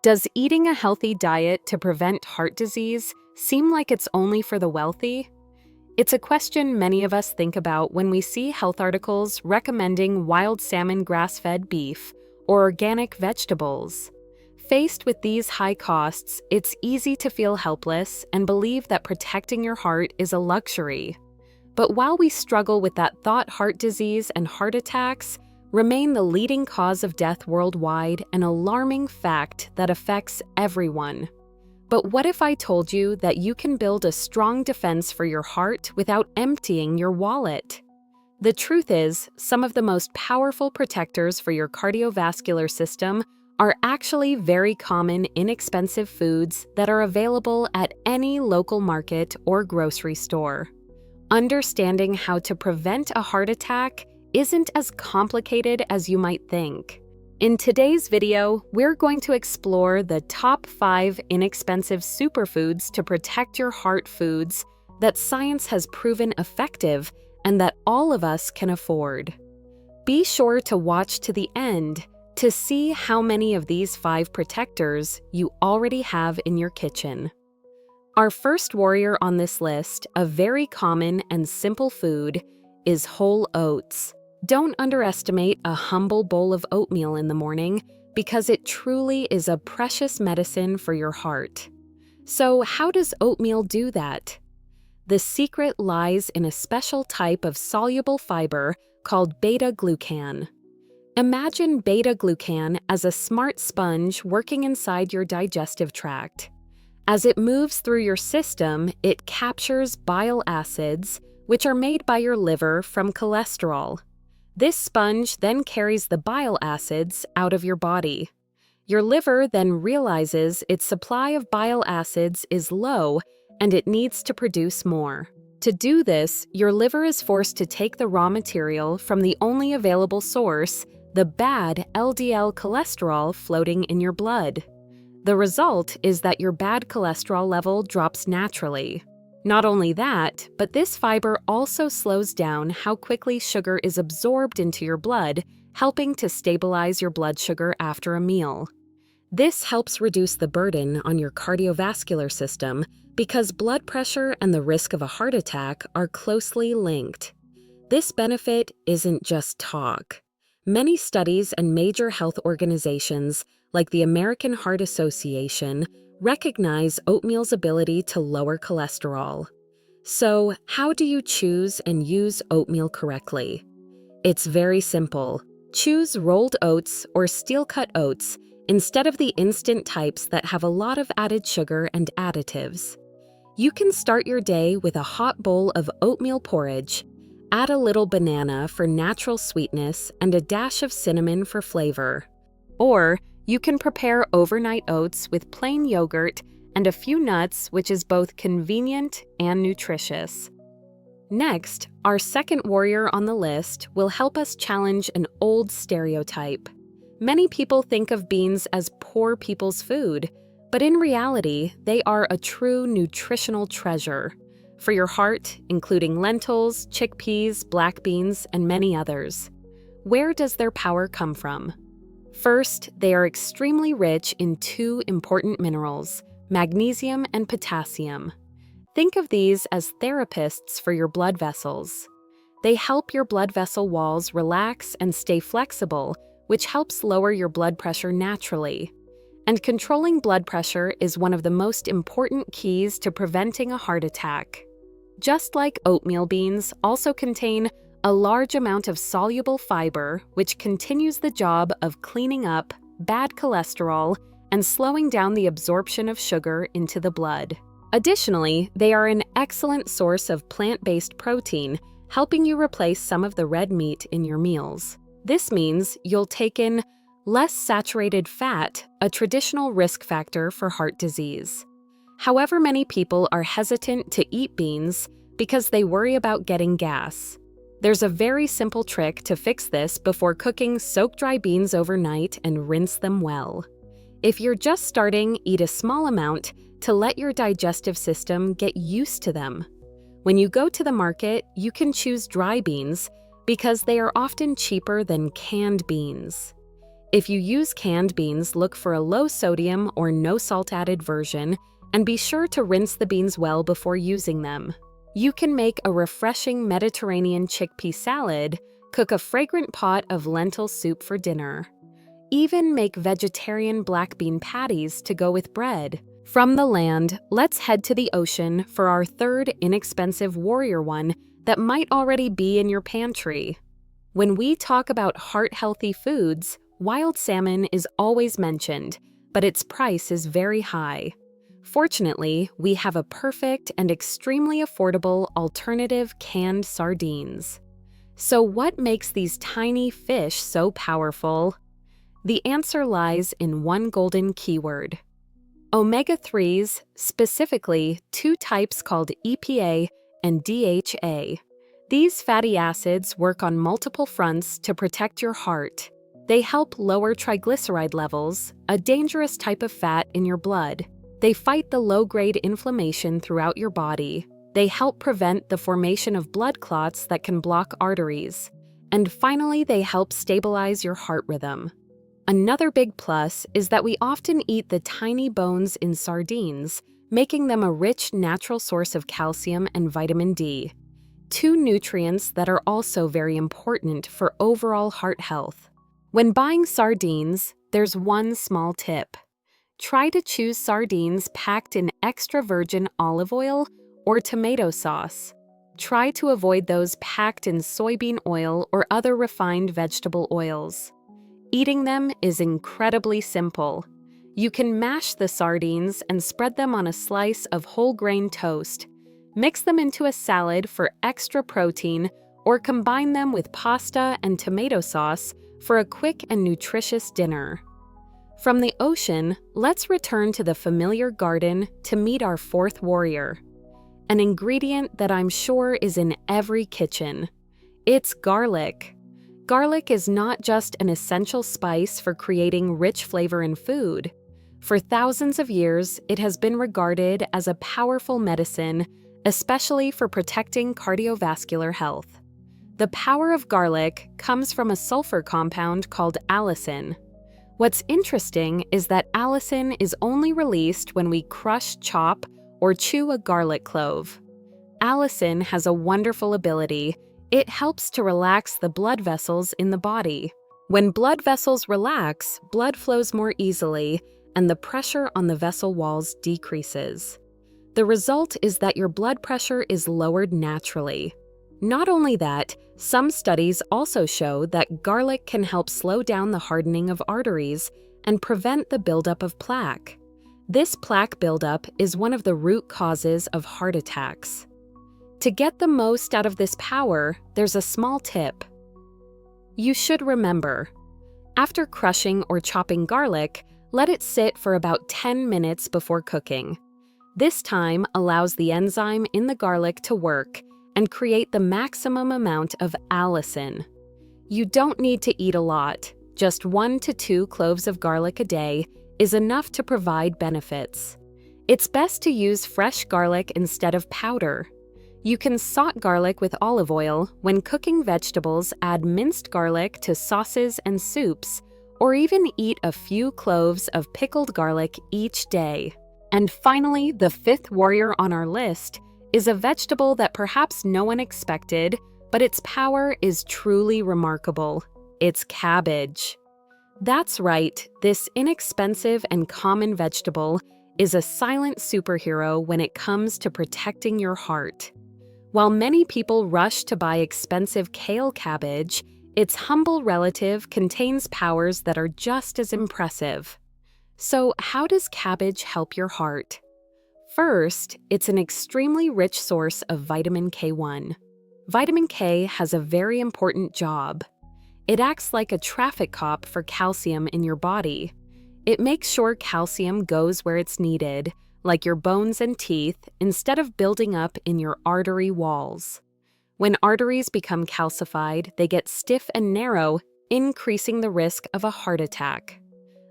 Does eating a healthy diet to prevent heart disease seem like it's only for the wealthy? It's a question many of us think about when we see health articles recommending wild salmon grass-fed beef or organic vegetables. Faced with these high costs, it's easy to feel helpless and believe that protecting your heart is a luxury. But while we struggle with that thought, heart disease and heart attacks remain the leading cause of death worldwide, an alarming fact that affects everyone. But what if I told you that you can build a strong defense for your heart without emptying your wallet? The truth is, some of the most powerful protectors for your cardiovascular system are actually very common, inexpensive foods that are available at any local market or grocery store. Understanding how to prevent a heart attack isn't as complicated as you might think. In today's video, we're going to explore the top 5 inexpensive superfoods to protect your heart, foods that science has proven effective and that all of us can afford. Be sure to watch to the end to see how many of these 5 protectors you already have in your kitchen. Our first warrior on this list, a very common and simple food, is whole oats. Don't underestimate a humble bowl of oatmeal in the morning because it truly is a precious medicine for your heart. So how does oatmeal do that? The secret lies in a special type of soluble fiber called Beta-Glucan. Imagine Beta-Glucan as a smart sponge working inside your digestive tract. As it moves through your system, it captures bile acids, which are made by your liver from cholesterol. This sponge then carries the bile acids out of your body. Your liver then realizes its supply of bile acids is low and it needs to produce more. To do this, your liver is forced to take the raw material from the only available source, the bad LDL cholesterol floating in your blood. The result is that your bad cholesterol level drops naturally. Not only that, but this fiber also slows down how quickly sugar is absorbed into your blood, helping to stabilize your blood sugar after a meal. This helps reduce the burden on your cardiovascular system because blood pressure and the risk of a heart attack are closely linked. This benefit isn't just talk. Many studies and major health organizations, like the American Heart Association, recognize oatmeal's ability to lower cholesterol. So, how do you choose and use oatmeal correctly? It's very simple. Choose rolled oats or steel-cut oats instead of the instant types that have a lot of added sugar and additives. You can start your day with a hot bowl of oatmeal porridge. Add a little banana for natural sweetness and a dash of cinnamon for flavor. Or you can prepare overnight oats with plain yogurt and a few nuts, which is both convenient and nutritious. Next, our second warrior on the list will help us challenge an old stereotype. Many people think of beans as poor people's food, but in reality, they are a true nutritional treasure for your heart, including lentils, chickpeas, black beans, and many others. Where does their power come from? First, they are extremely rich in 2 important minerals, magnesium and potassium. Think of these as therapists for your blood vessels. They help your blood vessel walls relax and stay flexible, which helps lower your blood pressure naturally. And controlling blood pressure is one of the most important keys to preventing a heart attack. Just like oatmeal, beans also contain a large amount of soluble fiber, which continues the job of cleaning up bad cholesterol and slowing down the absorption of sugar into the blood. Additionally, they are an excellent source of plant-based protein, helping you replace some of the red meat in your meals. This means you'll take in less saturated fat, a traditional risk factor for heart disease. However, many people are hesitant to eat beans because they worry about getting gas. There's a very simple trick to fix this before cooking. Soak dry beans overnight and rinse them well. If you're just starting, eat a small amount to let your digestive system get used to them. When you go to the market, you can choose dry beans because they are often cheaper than canned beans. If you use canned beans, look for a low sodium or no salt added version, and be sure to rinse the beans well before using them. You can make a refreshing Mediterranean chickpea salad, cook a fragrant pot of lentil soup for dinner. Even make vegetarian black bean patties to go with bread. From the land, let's head to the ocean for our third inexpensive warrior one that might already be in your pantry. When we talk about heart-healthy foods, wild salmon is always mentioned, but its price is very high. Fortunately, we have a perfect and extremely affordable alternative: canned sardines. So what makes these tiny fish so powerful? The answer lies in one golden keyword: omega-3s, specifically two types called EPA and DHA. These fatty acids work on multiple fronts to protect your heart. They help lower triglyceride levels, a dangerous type of fat in your blood. They fight the low-grade inflammation throughout your body. They help prevent the formation of blood clots that can block arteries. And finally, they help stabilize your heart rhythm. Another big plus is that we often eat the tiny bones in sardines, making them a rich natural source of calcium and vitamin D, two nutrients that are also very important for overall heart health. When buying sardines, there's one small tip. Try to choose sardines packed in extra virgin olive oil or tomato sauce. Try to avoid those packed in soybean oil or other refined vegetable oils. Eating them is incredibly simple. You can mash the sardines and spread them on a slice of whole grain toast. Mix them into a salad for extra protein, or combine them with pasta and tomato sauce for a quick and nutritious dinner. From the ocean, let's return to the familiar garden to meet our fourth warrior. An ingredient that I'm sure is in every kitchen. It's garlic. Garlic is not just an essential spice for creating rich flavor in food. For thousands of years, it has been regarded as a powerful medicine, especially for protecting cardiovascular health. The power of garlic comes from a sulfur compound called allicin. What's interesting is that allicin is only released when we crush, chop, or chew a garlic clove. Allicin has a wonderful ability. It helps to relax the blood vessels in the body. When blood vessels relax, blood flows more easily, and the pressure on the vessel walls decreases. The result is that your blood pressure is lowered naturally. Not only that, some studies also show that garlic can help slow down the hardening of arteries and prevent the buildup of plaque. This plaque buildup is one of the root causes of heart attacks. To get the most out of this power, there's a small tip. You should remember, after crushing or chopping garlic, let it sit for about 10 minutes before cooking. This time allows the enzyme in the garlic to work and create the maximum amount of allicin. You don't need to eat a lot. Just 1 to 2 cloves of garlic a day is enough to provide benefits. It's best to use fresh garlic instead of powder. You can saute garlic with olive oil. When cooking vegetables, add minced garlic to sauces and soups, or even eat a few cloves of pickled garlic each day. And finally, the fifth warrior on our list is a vegetable that perhaps no one expected, but its power is truly remarkable. It's cabbage. That's right, this inexpensive and common vegetable is a silent superhero when it comes to protecting your heart. While many people rush to buy expensive kale cabbage, its humble relative contains powers that are just as impressive. So, how does cabbage help your heart? First, it's an extremely rich source of vitamin K1. Vitamin K has a very important job. It acts like a traffic cop for calcium in your body. It makes sure calcium goes where it's needed, like your bones and teeth, instead of building up in your artery walls. When arteries become calcified, they get stiff and narrow, increasing the risk of a heart attack.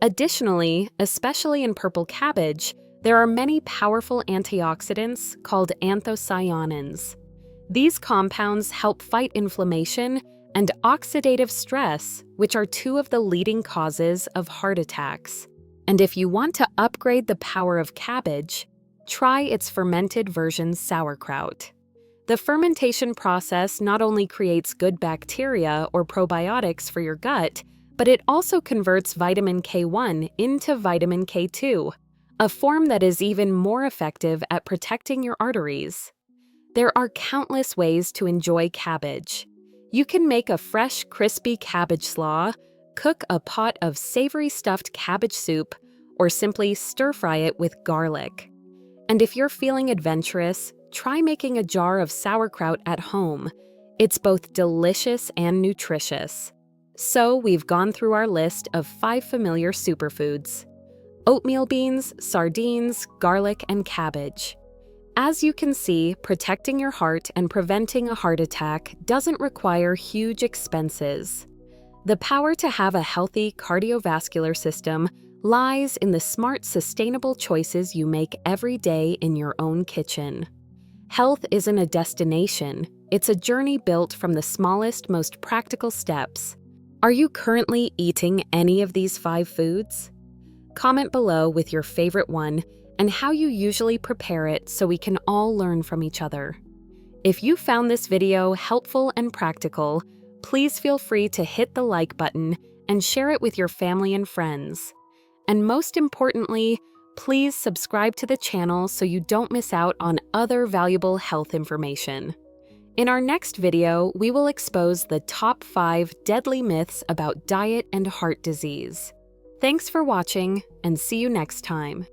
Additionally, especially in purple cabbage, there are many powerful antioxidants called anthocyanins. These compounds help fight inflammation and oxidative stress, which are two of the leading causes of heart attacks. And if you want to upgrade the power of cabbage, try its fermented version sauerkraut. The fermentation process not only creates good bacteria or probiotics for your gut, but it also converts vitamin K1 into vitamin K2, a form that is even more effective at protecting your arteries. There are countless ways to enjoy cabbage. You can make a fresh, crispy cabbage slaw, cook a pot of savory stuffed cabbage soup, or simply stir-fry it with garlic. And if you're feeling adventurous, try making a jar of sauerkraut at home. It's both delicious and nutritious. So we've gone through our list of 5 familiar superfoods: oatmeal beans, sardines, garlic, and cabbage. As you can see, protecting your heart and preventing a heart attack doesn't require huge expenses. The power to have a healthy cardiovascular system lies in the smart, sustainable choices you make every day in your own kitchen. Health isn't a destination, it's a journey built from the smallest, most practical steps. Are you currently eating any of these 5 foods? Comment below with your favorite one and how you usually prepare it so we can all learn from each other. If you found this video helpful and practical, please feel free to hit the like button and share it with your family and friends. And most importantly, please subscribe to the channel so you don't miss out on other valuable health information. In our next video, we will expose the top 5 deadly myths about diet and heart disease. Thanks for watching, and see you next time.